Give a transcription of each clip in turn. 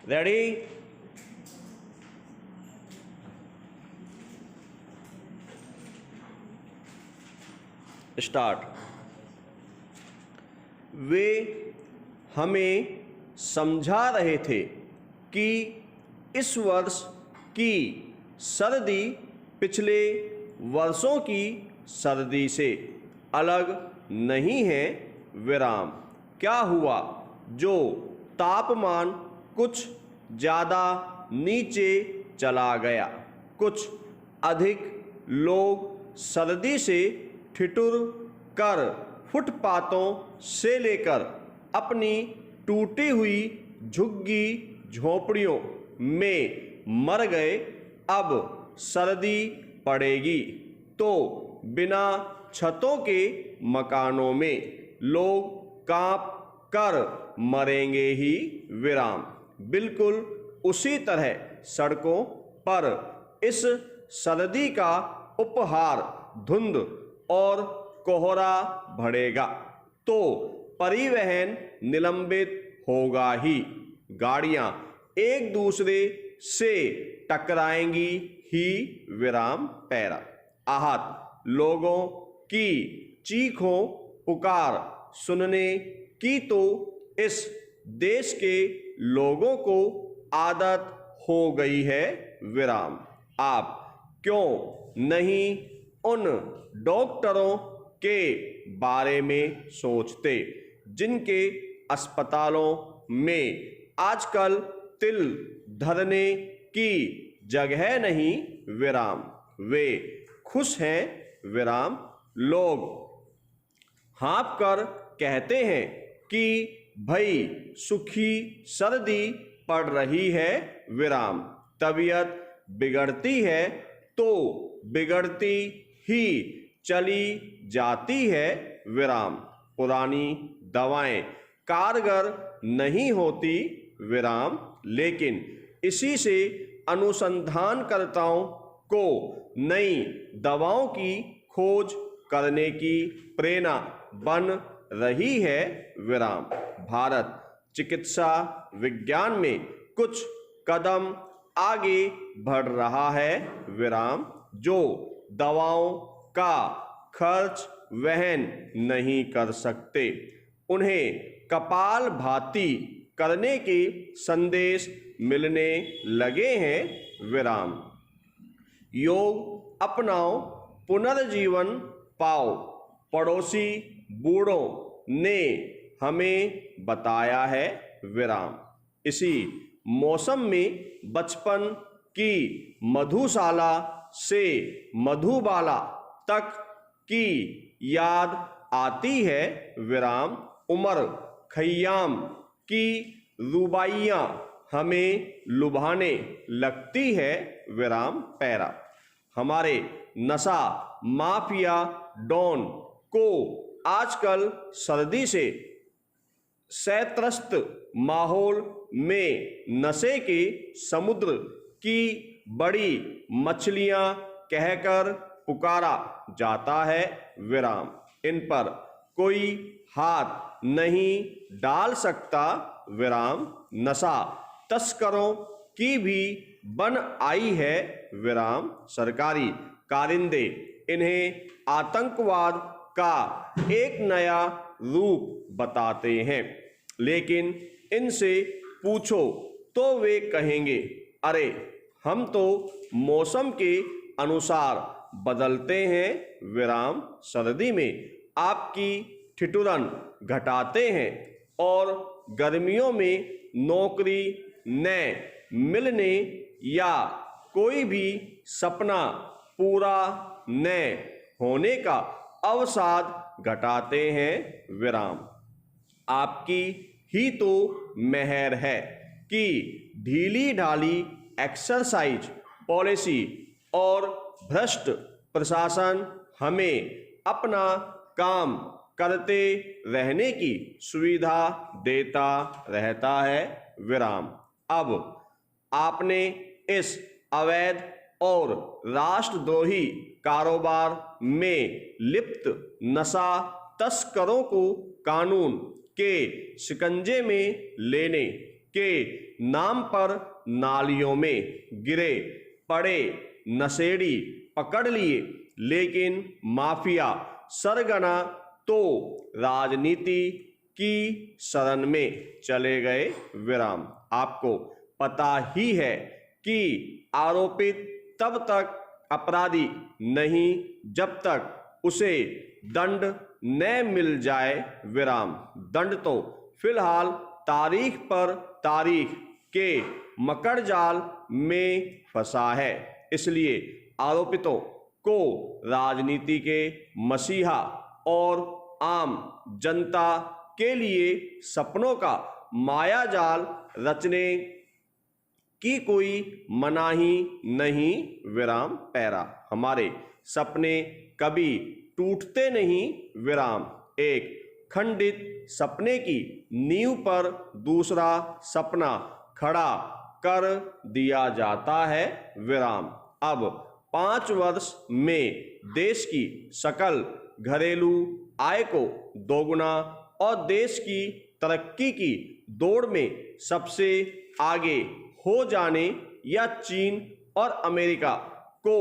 Ready? Start. वे हमें समझा रहे थे कि इस वर्ष की सर्दी पिछले वर्षों की सर्दी से अलग नहीं है। विराम। क्या हुआ जो तापमान कुछ ज़्यादा नीचे चला गया? कुछ अधिक लोग सर्दी से ठिठुर कर फुटपाथों से लेकर अपनी टूटी हुई झुग्गी झोपड़ियों में मर गए। अब सर्दी पड़ेगी तो बिना छतों के मकानों में लोग कांप कर मरेंगे ही। विराम। बिल्कुल उसी तरह सड़कों पर इस सर्दी का उपहार धुंध और कोहरा बढ़ेगा तो परिवहन निलंबित होगा ही। गाड़ियां एक दूसरे से टकराएंगी ही। विराम पैरा। आहत लोगों की चीखों पुकार सुनने की तो इस देश के लोगों को आदत हो गई है। विराम। आप क्यों नहीं उन डॉक्टरों के बारे में सोचते जिनके अस्पतालों में आजकल तिल धरने की जगह नहीं? विराम। वे खुश हैं। विराम। लोग हाँफ कर कहते हैं कि भाई सुखी सर्दी पड़ रही है। विराम। तबीयत बिगड़ती है तो बिगड़ती ही चली जाती है। विराम। पुरानी दवाएं कारगर नहीं होती। विराम। लेकिन इसी से अनुसंधानकर्ताओं को नई दवाओं की खोज करने की प्रेरणा बन रही है। विराम। भारत चिकित्सा विज्ञान में कुछ कदम आगे बढ़ रहा है। विराम। जो दवाओं का खर्च वहन नहीं कर सकते उन्हें कपालभाति करने के संदेश मिलने लगे हैं। विराम। योग अपनाओ, पुनर्जीवन पाओ, पड़ोसी बूढ़ों ने हमें बताया है। विराम। इसी मौसम में बचपन की मधुशाला से मधुबाला तक की याद आती है। विराम। उमर खयाम की रुबाइयाँ हमें लुभाने लगती है। विराम पैरा। हमारे नशा माफिया डॉन को आजकल सर्दी से सैत्रस्त माहौल में नशे के समुद्र की बड़ी मछलियां कहकर पुकारा जाता है। विराम। इन पर कोई हाथ नहीं डाल सकता। विराम। नशा तस्करों की भी बन आई है। विराम। सरकारी कारिंदे इन्हें आतंकवाद का एक नया रूप बताते हैं, लेकिन इनसे पूछो तो वे कहेंगे अरे हम तो मौसम के अनुसार बदलते हैं। विराम। सर्दी में आपकी ठिठुरन घटाते हैं और गर्मियों में नौकरी न मिलने या कोई भी सपना पूरा न होने का अवसाद घटाते हैं। विराम। आपकी ही तो मेहर है कि ढीली ढाली एक्सरसाइज पॉलिसी और भ्रष्ट प्रशासन हमें अपना काम करते रहने की सुविधा देता रहता है। विराम। अब आपने इस अवैध और राष्ट्रद्रोही कारोबार में लिप्त नशा तस्करों को कानून के शिकंजे में लेने के नाम पर नालियों में गिरे पड़े नशेड़ी पकड़ लिए, लेकिन माफिया सरगना तो राजनीति की शरण में चले गए। विराम। आपको पता ही है कि आरोपित तब तक अपराधी नहीं जब तक उसे दंड न मिल जाए। विराम। दंड तो फिलहाल तारीख पर तारीख के मकड़जाल में फंसा है, इसलिए आरोपितों को राजनीति के मसीहा और आम जनता के लिए सपनों का मायाजाल रचने की कोई मनाही नहीं। विराम पैरा। हमारे सपने कभी टूटते नहीं। विराम। एक खंडित सपने की नींव पर दूसरा सपना खड़ा कर दिया जाता है। विराम। अब 5 वर्ष में देश की सकल घरेलू आय को दोगुना और देश की तरक्की की दौड़ में सबसे आगे हो जाने या चीन और अमेरिका को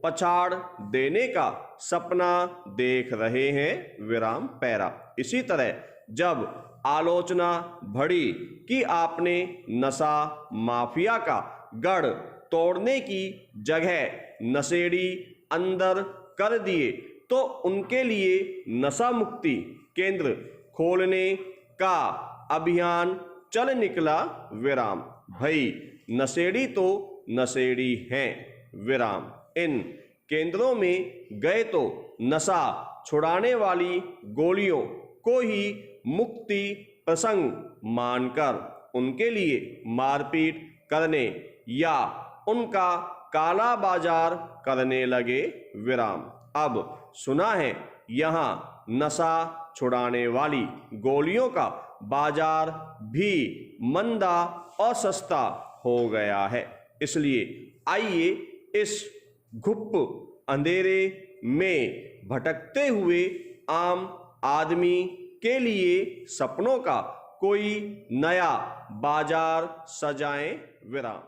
पछाड़ देने का सपना देख रहे हैं। विराम पैरा। इसी तरह जब आलोचना बढ़ी कि आपने नशा माफिया का गढ़ तोड़ने की जगह नशेड़ी अंदर कर दिए, तो उनके लिए नशा मुक्ति केंद्र खोलने का अभियान चल निकला। विराम। भाई नशेड़ी तो नशेड़ी हैं। विराम। इन केंद्रों में गए तो नशा छुड़ाने वाली गोलियों को ही मुक्ति प्रसंग मानकर उनके लिए मारपीट करने या उनका काला बाजार करने लगे। विराम। अब सुना है यहाँ नशा छुड़ाने वाली गोलियों का बाजार भी मंदा और सस्ता हो गया है, इसलिए आइए इस घुप अंधेरे में भटकते हुए आम आदमी के लिए सपनों का कोई नया बाजार सजाएं। विराम।